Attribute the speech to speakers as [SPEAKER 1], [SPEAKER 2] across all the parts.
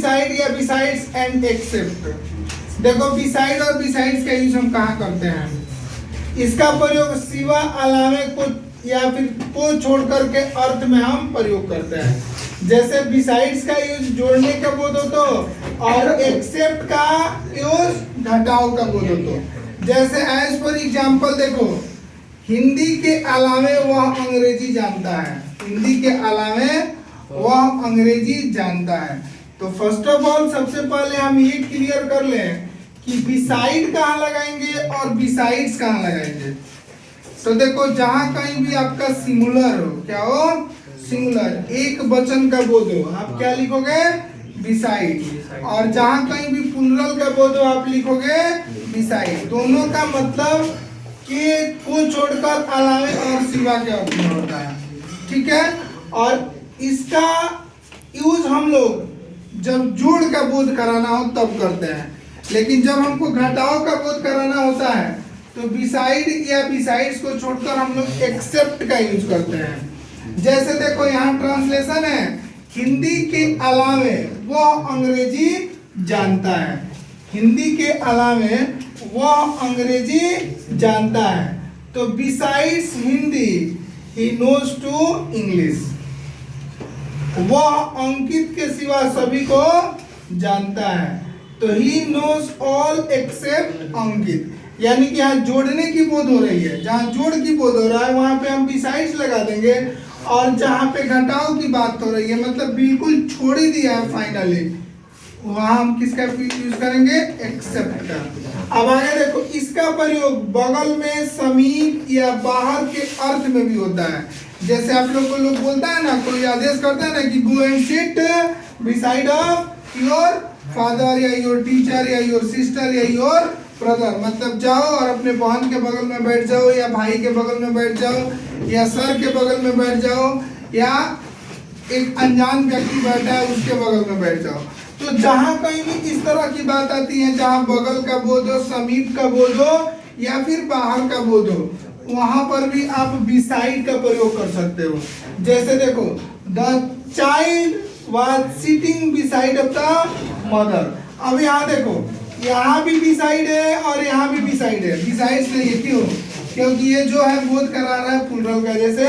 [SPEAKER 1] Beside या besides and accept. देखो beside और बिसाइड्स का यूज हम कहाँ करते हैं? इसका प्रयोग सिवा अलावे को या फिर को छोड़ करके अर्थ में हम प्रयोग करते हैं। जैसे बिसाइड्स का यूज जोड़ने का बोध हो तो, और एक्सेप्ट का यूज घटाव का बोध हो तो। जैसे एज फॉर एग्जाम्पल देखो, हिंदी के अलावे वह अंग्रेजी जानता है। हिंदी के अलावे वह अंग्रेजी जानता है। तो फर्स्ट ऑफ ऑल सबसे पहले हम ये क्लियर कर लें कि बिसाइड कहाँ लगाएंगे और बिसाइड्स कहाँ लगाएंगे। तो देखो जहां कहीं भी आपका सिंगुलर हो, क्या हो? सिंगुलर, एक वचन का बोध हो, आप क्या लिखोगे? बिसाइड। और जहां कहीं भी प्लुरल का बोध हो, आप लिखोगे बिसाइड। दोनों का मतलब कि को छोड़कर अलावे और सिवा के अर्थ में होता है, ठीक है। और इसका यूज हम लोग जब जोड़ का बोध कराना हो तब करते हैं, लेकिन जब हमको घटाव का बोध कराना होता है तो बिसाइड या बिसाइड्स को छोड़कर हम लोग एक्सेप्ट का यूज करते हैं। जैसे देखो यहाँ ट्रांसलेशन है, हिंदी के अलावे वह अंग्रेजी जानता है। हिंदी के अलावे वह अंग्रेजी जानता है। तो besides Hindi he knows to English. वह अंकित के सिवा सभी को जानता है। तो he knows all except Ankit. यानी कि यहाँ जोड़ने की बोध हो रही है, जहाँ जोड़ की बोध हो रहा है वहां पे हम बिसाइड्स लगा देंगे, और जहाँ पे घटाव की बात हो रही है, मतलब बिल्कुल छोड़ ही दिया है फाइनली, वहां हम किसका यूज करेंगे? एक्सेप्ट का। अब आगे देखो, इसका प्रयोग बगल में, समीप या बाहर के अर्थ में भी होता है। जैसे आप लोग को लोग बोलता है ना, कोई आदेश करता है ना कि go and sit beside of your father या योर टीचर या योर सिस्टर या योर ब्रदर, मतलब जाओ और अपने बहन के बगल में बैठ जाओ, या भाई के बगल में बैठ जाओ, या सर के बगल में बैठ जाओ, या एक अनजान व्यक्ति बैठा है उसके बगल में बैठ जाओ। तो जहां कहीं भी इस तरह की बात आती है, जहां बगल का बोध हो, समीप का बोध हो, या फिर बाहर का बोध हो, वहां पर भी आप बिसाइड का प्रयोग कर सकते हो। जैसे देखो, the child was sitting beside of the mother. अब यहाँ देखो, यहाँ भी बिसाइड है और यहाँ भी बिसाइड है, बिसाइड्स नहीं है। क्यों? क्योंकि ये जो है बोध करा रहा है प्लुरल का। जैसे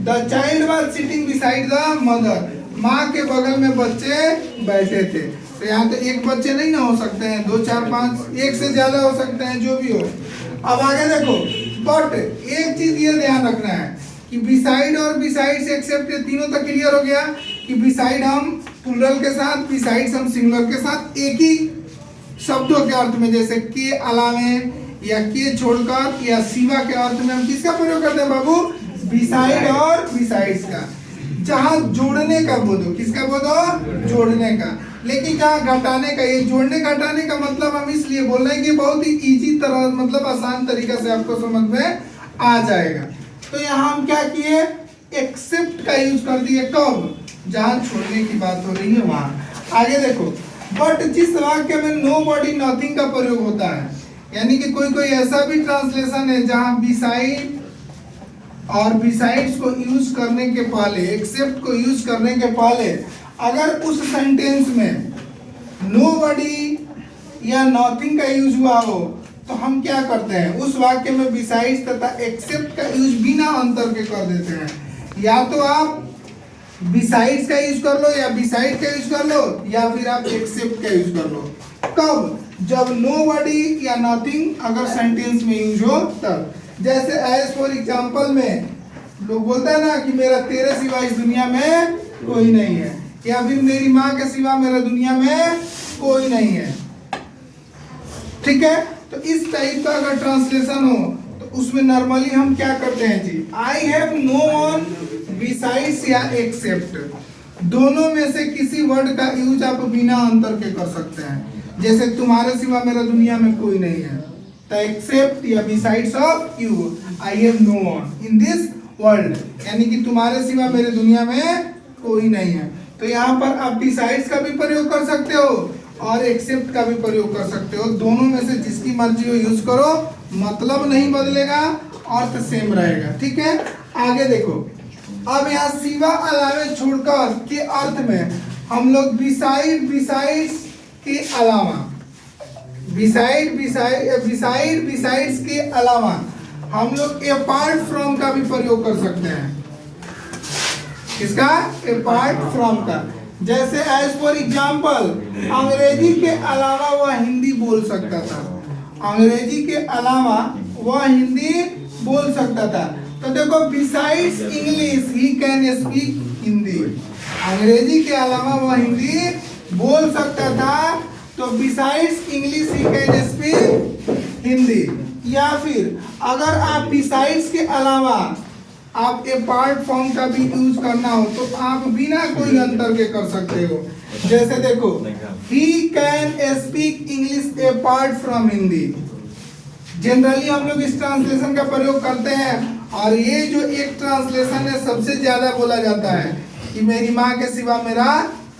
[SPEAKER 1] the child was sitting beside the mother, माँ के बगल में बच्चे बैठे थे। तो यहाँ तो एक बच्चे नहीं ना हो सकते हैं, 2 4 5, एक से ज्यादा हो सकते हैं, जो भी हो। अब आगे देखो, बट एक चीज ये ध्यान रखना है कि बिसाइड और बिसाइड से एक्सेप्ट, ये तीनों तक क्लियर हो गया कि बिसाइड हम प्लुरल के साथ, बिसाइड्स हम सिंगुलर के साथ, एक ही शब्दों के अर्थ में, जैसे के अलावे या के छोड़कर या सिवा के अर्थ में हम किसका प्रयोग करते हैं बाबू? बिसाइड और बिसाइड्स का। जहां जोड़ने का बोध हो, किसका बोध हो? जोड़ने का। लेकिन जहां घटाने का, ये जोड़ने घटाने का मतलब हम इसलिए बोल रहे हैं कि बहुत ही इजी तरह, मतलब आसान तरीका से आपको समझ में आ जाएगा। तो यहाँ हम क्या किए? एक्सेप्ट का यूज कर दिए। कब? जहां छोड़ने की बात हो रही है वहां। आगे देखो, बट जिस वाक्य में नो बॉडी नथिंग का प्रयोग होता है, यानी कि कोई कोई ऐसा भी ट्रांसलेशन है जहां बिसाइड और बिसाइड्स को यूज करने के पहले, एक्सेप्ट को यूज करने के पहले, अगर उस सेंटेंस में नो बॉडी या नथिंग का यूज हुआ हो, तो हम क्या करते हैं? उस वाक्य में बिसाइड्स तथा एक्सेप्ट का यूज बिना अंतर के कर देते हैं। या तो आप बिसाइड्स का यूज कर लो, या बिसाइड का यूज कर लो, या फिर आप एक्सेप्ट का यूज कर लो। कब? जब नोबडी या नथिंग अगर सेंटेंस में यूज हो तब। जैसे एज फॉर एग्जांपल में लोग बोलता है ना कि मेरा तेरे सिवा इस दुनिया में कोई नहीं है, या फिर मेरी माँ के सिवा मेरा दुनिया में कोई नहीं है, ठीक है। तो इस टाइप का अगर ट्रांसलेशन हो तो उसमें नॉर्मली हम क्या करते हैं जी? I have no one besides या एक्सेप्ट, दोनों में से किसी वर्ड का यूज आप बिना अंतर के कर सकते हैं। जैसे तुम्हारे सिवा मेरा दुनिया में कोई नहीं है, तो एक्सेप्ट या besides of you, I have no one in this world, यानी कि तुम्हारे सिवा मेरे दुनिया में कोई नहीं है। तो यहाँ पर आप बिसाइड्स का भी प्रयोग कर सकते हो और एक्सेप्ट का भी प्रयोग कर सकते हो। दोनों में से जिसकी मर्जी हो यूज करो, मतलब नहीं बदलेगा, अर्थ सेम रहेगा, ठीक है। आगे देखो, अब यहाँ सिवा अलावे छोड़कर के अर्थ में हम लोग बिसाइड्स के अलावा बिसाइड्स के अलावा हम लोग अपार्ट फ्रॉम का भी प्रयोग कर सकते हैं। इसका अपार्ट फ्रॉम का, जैसे एज फॉर एग्जाम्पल अंग्रेजी के अलावा वह हिंदी बोल सकता था, अंग्रेजी के अलावा वह हिंदी बोल सकता था। तो देखो besides English he can speak Hindi, अंग्रेजी के अलावा वह हिंदी बोल सकता था, तो besides English he can speak Hindi. या फिर अगर आप बिसाइड्स के अलावा आप अपार्ट फ्रॉम का भी यूज करना हो तो आप बिना कोई अंतर के कर सकते हो। जैसे देखो he can speak English apart from Hindi, generally हम लोग इस ट्रांसलेशन का प्रयोग करते हैं, और ये जो एक ट्रांसलेशन है सबसे ज्यादा बोला जाता है कि मेरी माँ के सिवा मेरा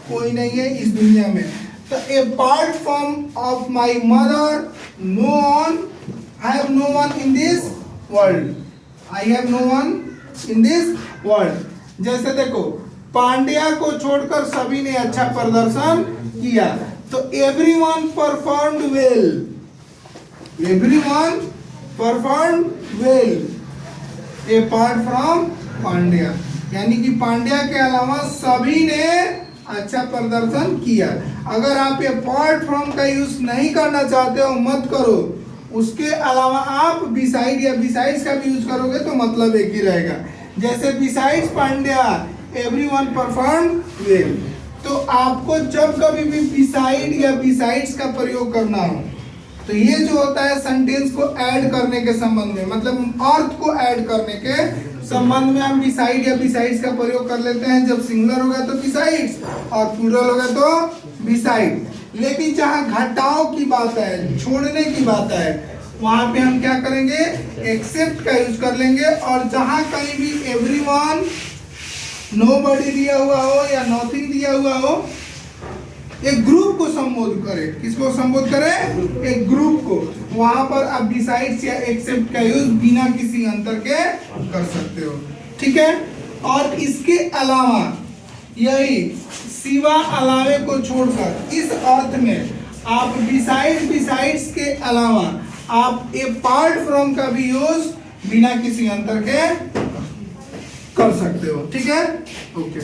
[SPEAKER 1] कोई नहीं है इस दुनिया में। तो apart from of my mother no one, I have no one in this world, I have no one in this world. जैसे देखो पांड्या को छोड़कर सभी ने अच्छा प्रदर्शन किया, तो everyone performed well, everyone performed well apart from Pandya, यानी कि पांड्या के अलावा सभी ने अच्छा प्रदर्शन किया। अगर आप अपार्ट फ्रॉम का यूज नहीं करना चाहते हो मत करो, उसके अलावा आप बिसाइड या बिसाइड्स का भी यूज करोगे तो मतलब एक ही रहेगा। जैसे besides Pandya everyone performed well, तो आपको जब कभी भी बिसाइड या बिसाइड्स का प्रयोग करना हो तो ये जो होता है सेंटेंस को ऐड करने के संबंध में, मतलब अर्थ को ऐड करने के संबंध में हम बिसाइड या बिसाइड्स का प्रयोग कर लेते हैं। जब सिंगुलर होगा तो बिसाइड्स और प्लूरल होगा तो बिसाइड। लेकिन जहाँ घटाव की बात है, छोड़ने की बात है, वहां पे हम क्या करेंगे, एक्सेप्ट का यूज कर लेंगे। और जहां कहीं भी एवरीवन, नोबडी दिया हुआ हो या नथिंग दिया हुआ हो, एक ग्रुप को संबोधित करे, किसको संबोधित करे, एक ग्रुप को, वहां पर आप बिसाइड्स या एक्सेप्ट का यूज बिना किसी अंतर के कर सकते हो। ठीक है। और इसके अलावा यही सिवा अलावे को छोड़कर इस अर्थ में आप बिसाइड्स के अलावा आप अपार्ट फ्रॉम का भी यूज बिना किसी अंतर के कर सकते हो। ठीक है, ओके।